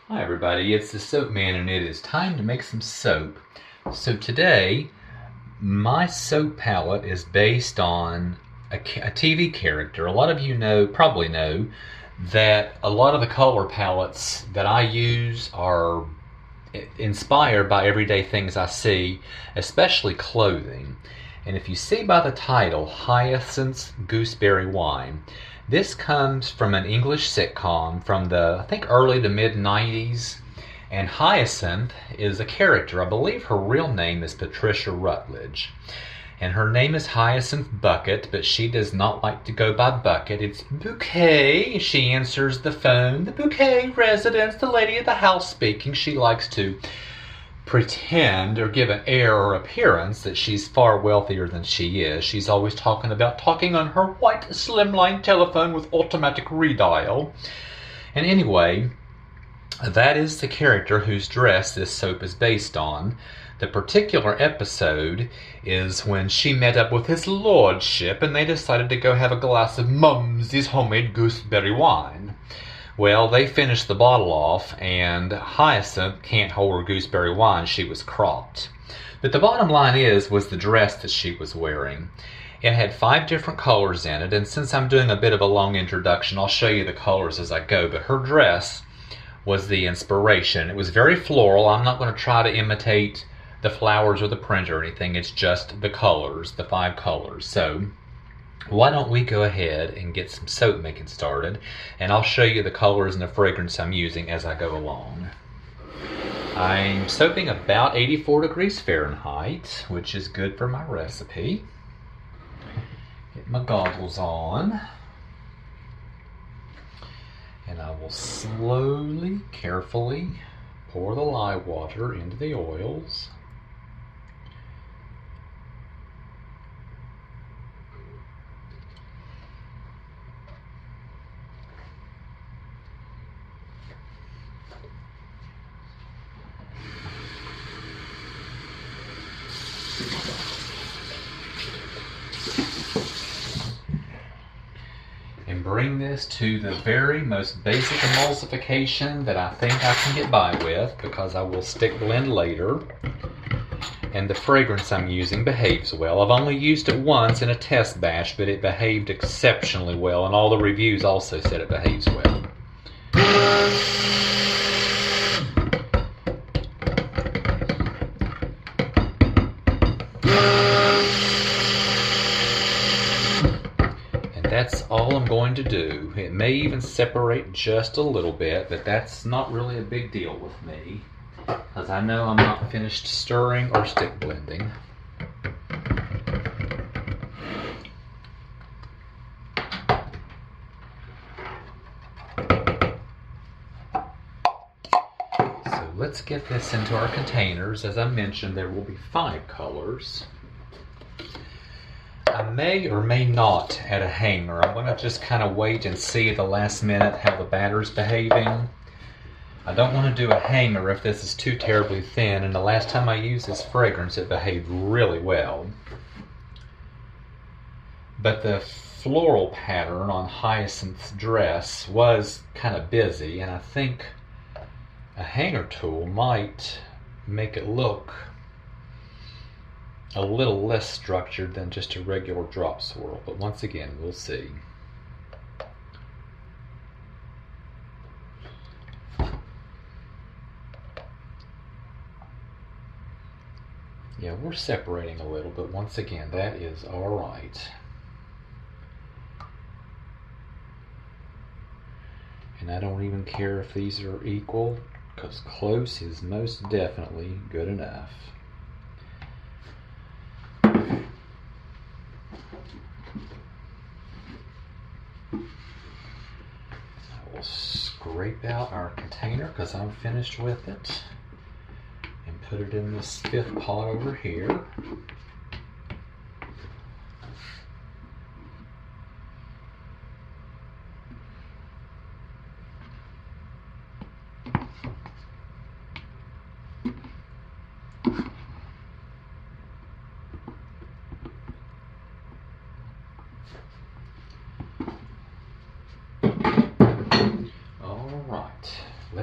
Hi everybody, it's the Soap Man and it is time to make some soap. So today, my soap palette is based on a TV character. A lot of you probably know, that a lot of the color palettes that I use are inspired by everyday things I see, especially clothing. And if you see by the title, Hyacinth's Gooseberry Wine, this comes from an English sitcom from the, I think, early to mid 90s. And Hyacinth is a character. I believe her real name is Patricia Rutledge. And her name is Hyacinth Bucket, but she does not like to go by Bucket. It's Bouquet. She answers the phone. The Bouquet residence, the lady of the house speaking. She likes to pretend or give an air or appearance that she's far wealthier than she is. She's always talking on her white slimline telephone with automatic redial. And anyway, that is the character whose dress this soap is based on. The particular episode is when she met up with his lordship and they decided to go have a glass of Mumsy's homemade gooseberry wine. Well, they finished the bottle off and Hyacinth can't hold her gooseberry wine. She was cropped. But the bottom line was the dress that she was wearing. It had 5 different colors in it, and since I'm doing a bit of a long introduction, I'll show you the colors as I go. But her dress was the inspiration. It was very floral. I'm not going to try to imitate the flowers or the print or anything. It's just the colors, the 5 colors. So why don't we go ahead and get some soap making started, and I'll show you the colors and the fragrance I'm using as I go along. I'm soaping about 84 degrees Fahrenheit, which is good for my recipe. Get my goggles on. And I will slowly, carefully pour the lye water into the oils. And bring this to the very most basic emulsification that I think I can get by with, because I will stick blend later. And the fragrance I'm using behaves well. I've only used it once in a test batch, but it behaved exceptionally well, and all the reviews also said it behaves well. That's all I'm going to do. It may even separate just a little bit, but that's not really a big deal with me, because I know I'm not finished stirring or stick blending. So let's get this into our containers. As I mentioned, there will be 5 colors. I may or may not add a hanger. I'm going to just kind of wait and see at the last minute how the batter's behaving. I don't want to do a hanger if this is too terribly thin, and the last time I used this fragrance it behaved really well. But the floral pattern on Hyacinth's dress was kind of busy, and I think a hanger tool might make it look a little less structured than just a regular drop swirl, but once again, we'll see. Yeah, we're separating a little, but once again, that is all right. And I don't even care if these are equal, because close is most definitely good enough. We'll scrape out our container because I'm finished with it, and put it in this 5th pot over here.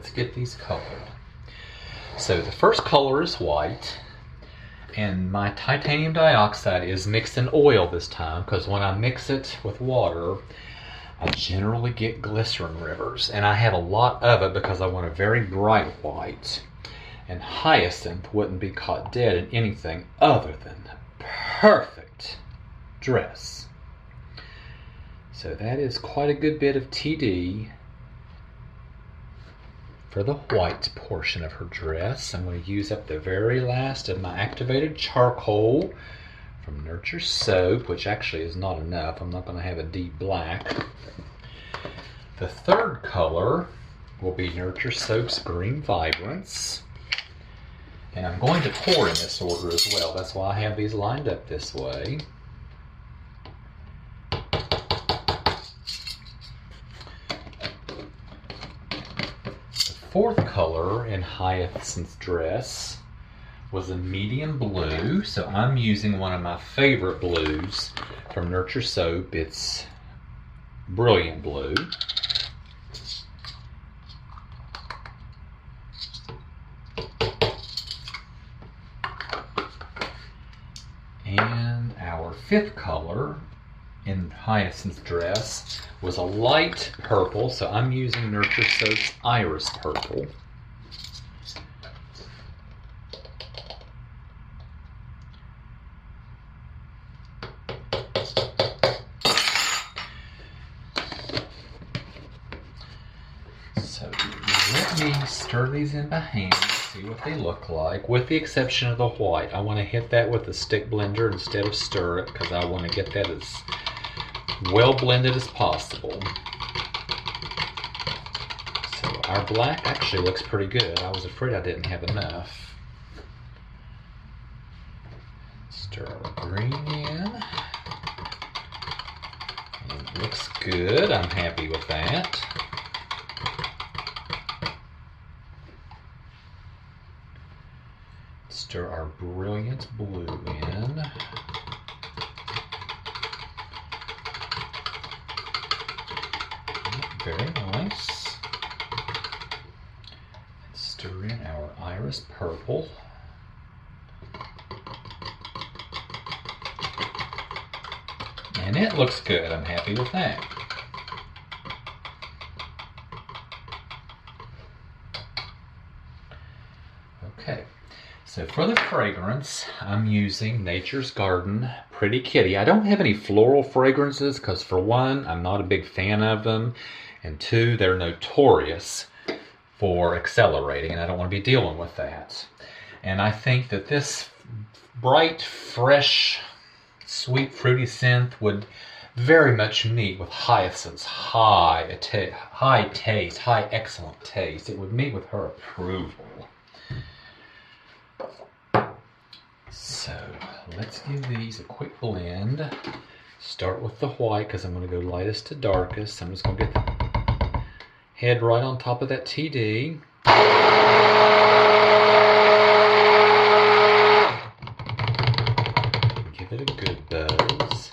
let's get these colored. So the first color is white, and my titanium dioxide is mixed in oil this time because when I mix it with water, I generally get glycerin rivers, and I have a lot of it because I want a very bright white. And Hyacinth wouldn't be caught dead in anything other than a perfect dress. So that is quite a good bit of TD for the white portion of her dress. I'm going to use up the very last of my activated charcoal from Nurture Soap, which actually is not enough. I'm not going to have a deep black. The third color will be Nurture Soap's Green Vibrance. And I'm going to pour in this order as well. That's why I have these lined up this way. Fourth color in Hyacinth's dress was a medium blue, so I'm using one of my favorite blues from Nurture Soap. It's Brilliant Blue. And our fifth color in Hyacinth's dress was a light purple, so I'm using Nurture Soap's Iris Purple. So let me stir these in by hand, see what they look like, with the exception of the white. I want to hit that with a stick blender instead of stir it because I want to get that as well blended as possible. So our black actually looks pretty good. I was afraid I didn't have enough. Stir our green in. And it looks good. I'm happy with that. Stir our Brilliant Blue in. Very nice. Stir in our Iris Purple. And it looks good. I'm happy with that. Okay. So for the fragrance, I'm using Nature's Garden Pretty Kitty. I don't have any floral fragrances because for one, I'm not a big fan of them. And two, they're notorious for accelerating, and I don't want to be dealing with that. And I think that this bright, fresh, sweet, fruity scent would very much meet with Hyacinth's high taste, high excellent taste. It would meet with her approval. So let's give these a quick blend. Start with the white because I'm going to go lightest to darkest. I'm just going to get the head right on top of that TD. Give it a good buzz.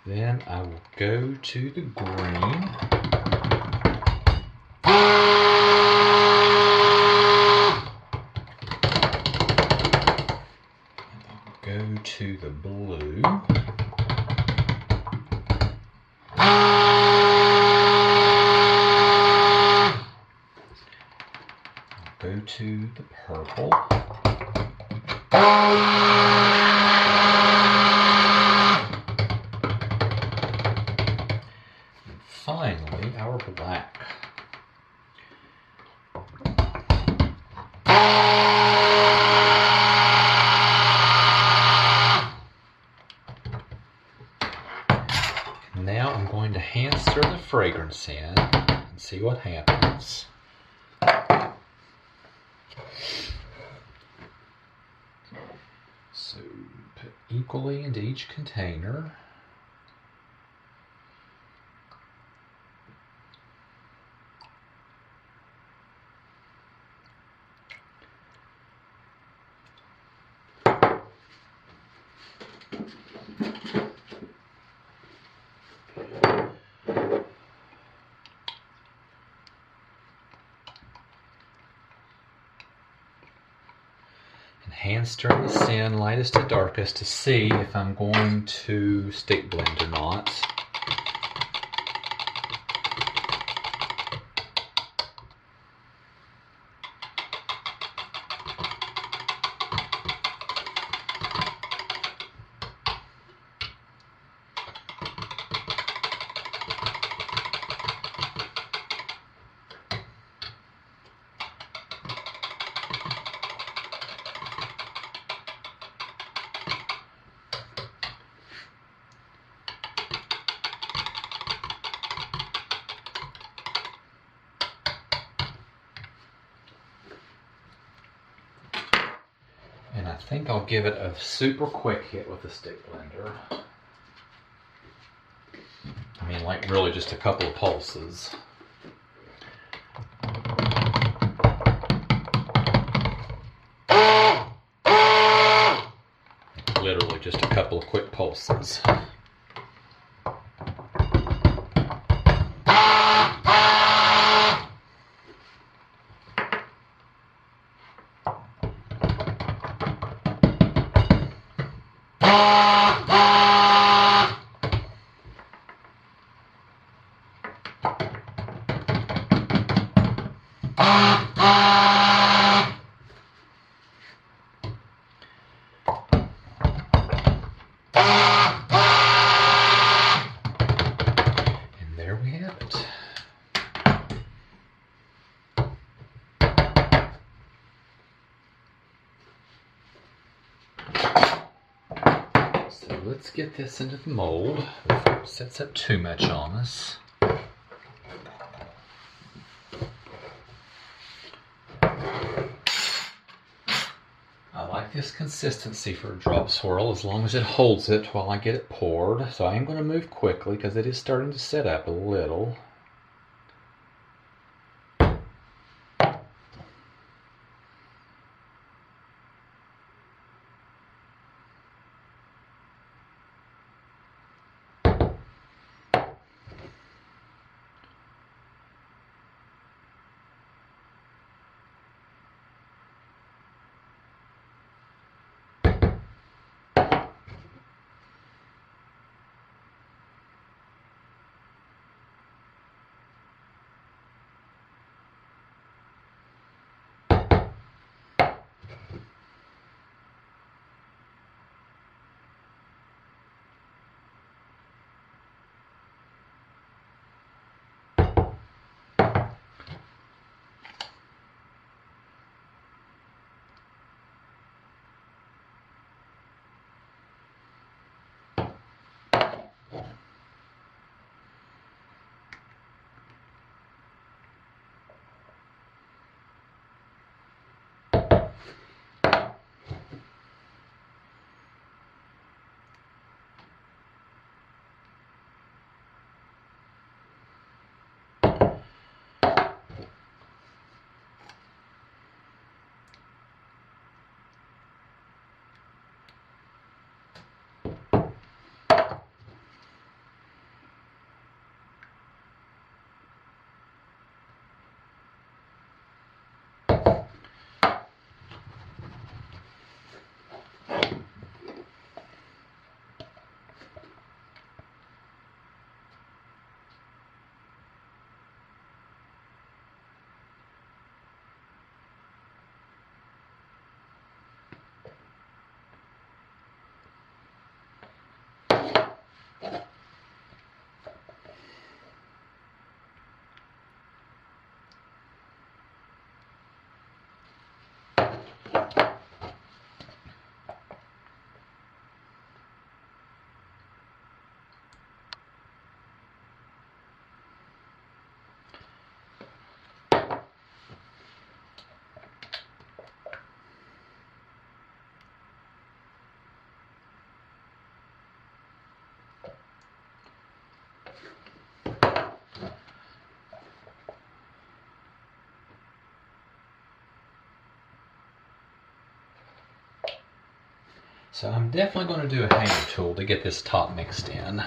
Then I will go to the green. Go to the blue. Go to the purple. And finally, our black. Now I'm going to hand stir the fragrance in and see what happens. So put equally into each container. hand stirring this in lightest to darkest to see if I'm going to stick blend or not. And I think I'll give it a super quick hit with the stick blender. I mean, like really just a couple of pulses. Literally just a couple of quick pulses. Let's get this into the mold before it sets up too much on us. I like this consistency for a drop swirl as long as it holds it while I get it poured. So I am going to move quickly because it is starting to set up a little. So I'm definitely going to do a hanger tool to get this top mixed in.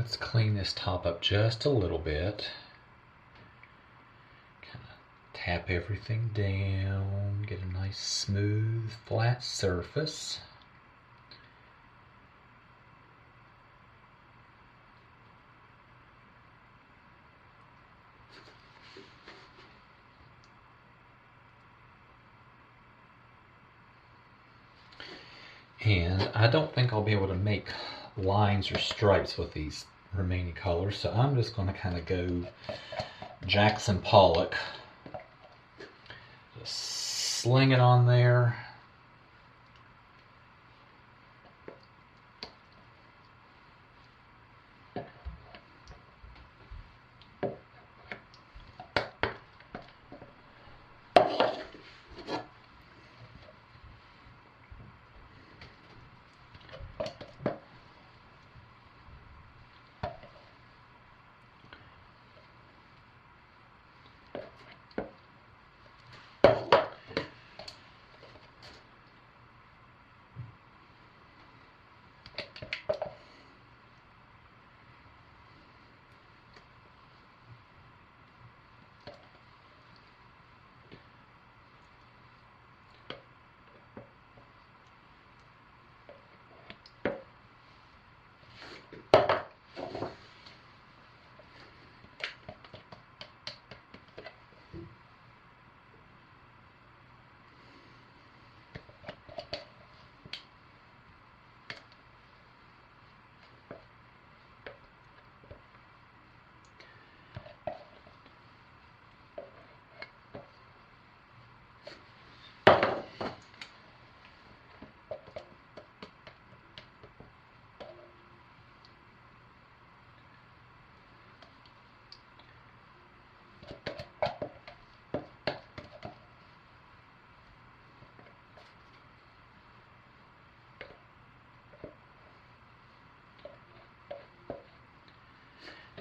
let's clean this top up just a little bit. Kind of tap everything down, get a nice smooth flat surface. And I don't think I'll be able to make lines or stripes with these remaining colors, so I'm just going to kind of go Jackson Pollock. Just sling it on there.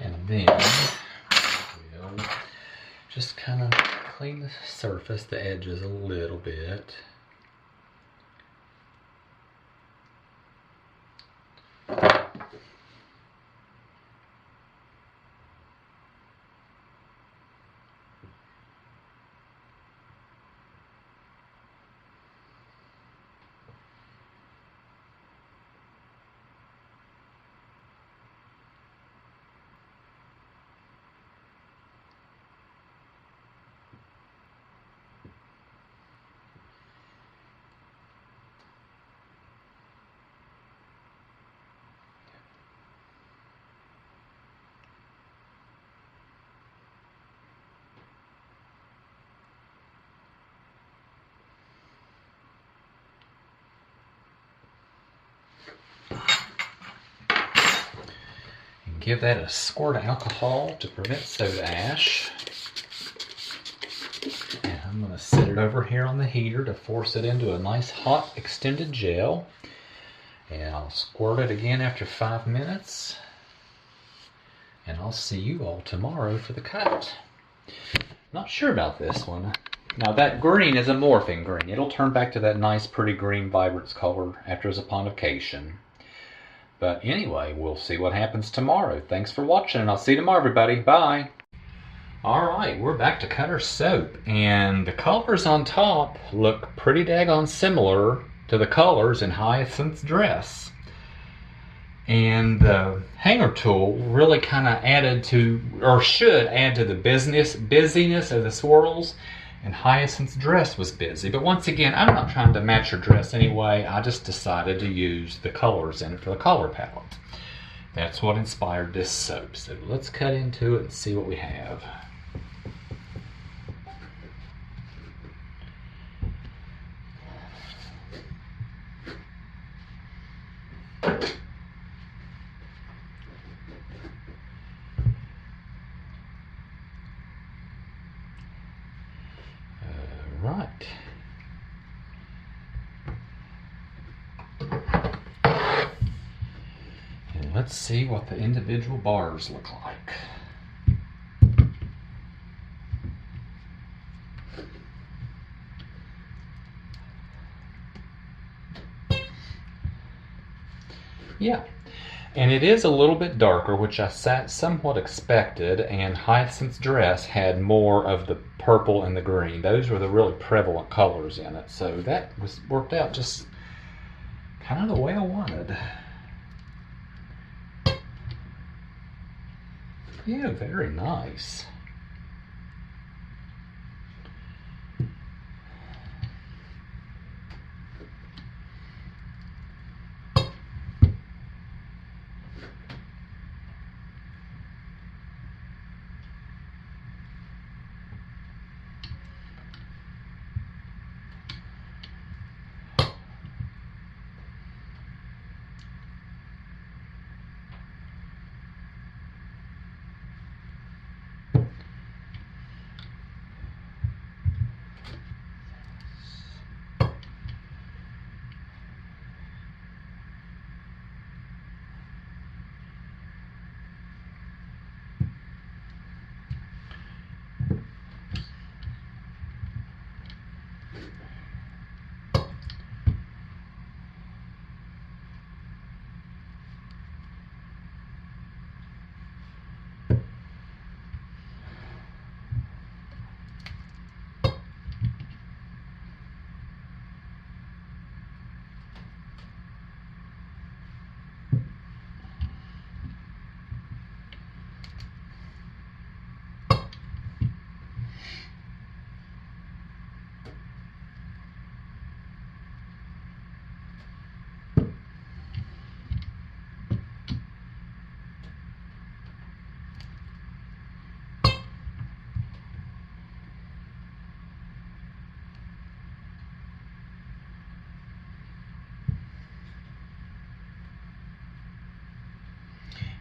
And then we'll just kind of clean the surface, the edges a little bit. Give that a squirt of alcohol to prevent soda ash. And I'm going to set it over here on the heater to force it into a nice hot extended gel. And I'll squirt it again after 5 minutes. And I'll see you all tomorrow for the cut. Not sure about this one. Now that green is a morphing green. It'll turn back to that nice pretty green vibrance color after its aponification. But anyway, we'll see what happens tomorrow. Thanks for watching, and I'll see you tomorrow, everybody. Bye. Alright, we're back to cut our soap, and the colors on top look pretty daggone similar to the colors in Hyacinth's dress. And the hanger tool really kind of added to, or should add to the busyness of the swirls. And Hyacinth's dress was busy. But once again, I'm not trying to match her dress anyway. I just decided to use the colors in it for the color palette. That's what inspired this soap. So let's cut into it and see what we have. Right. And let's see what the individual bars look like. Yeah, And it is a little bit darker, which I somewhat expected, and Hyacinth's dress had more of the purple and the green. Those were the really prevalent colors in it, so that worked out just kind of the way I wanted. Yeah, very nice.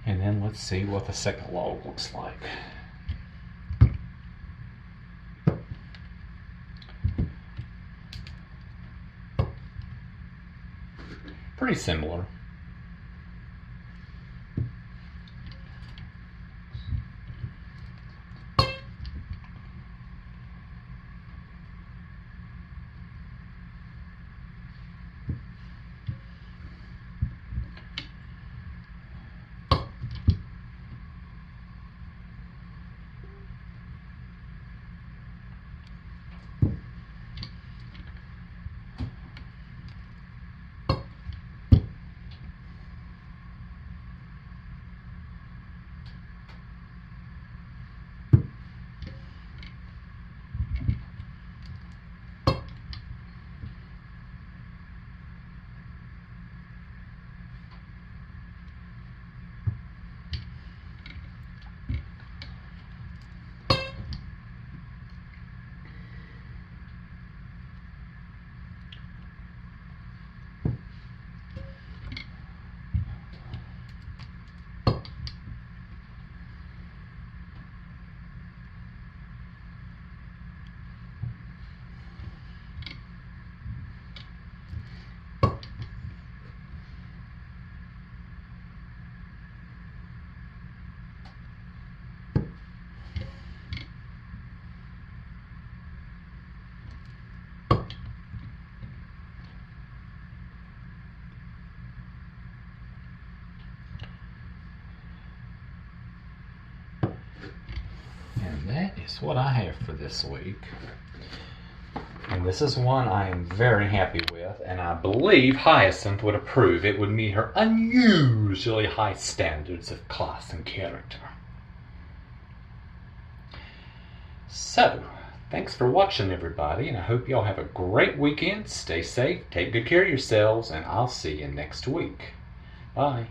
And then let's see what the second log looks like. Pretty similar. That is what I have for this week. And this is one I am very happy with, and I believe Hyacinth would approve. It would meet her unusually high standards of class and character. So, thanks for watching, everybody, and I hope y'all have a great weekend. Stay safe, take good care of yourselves, and I'll see you next week. Bye.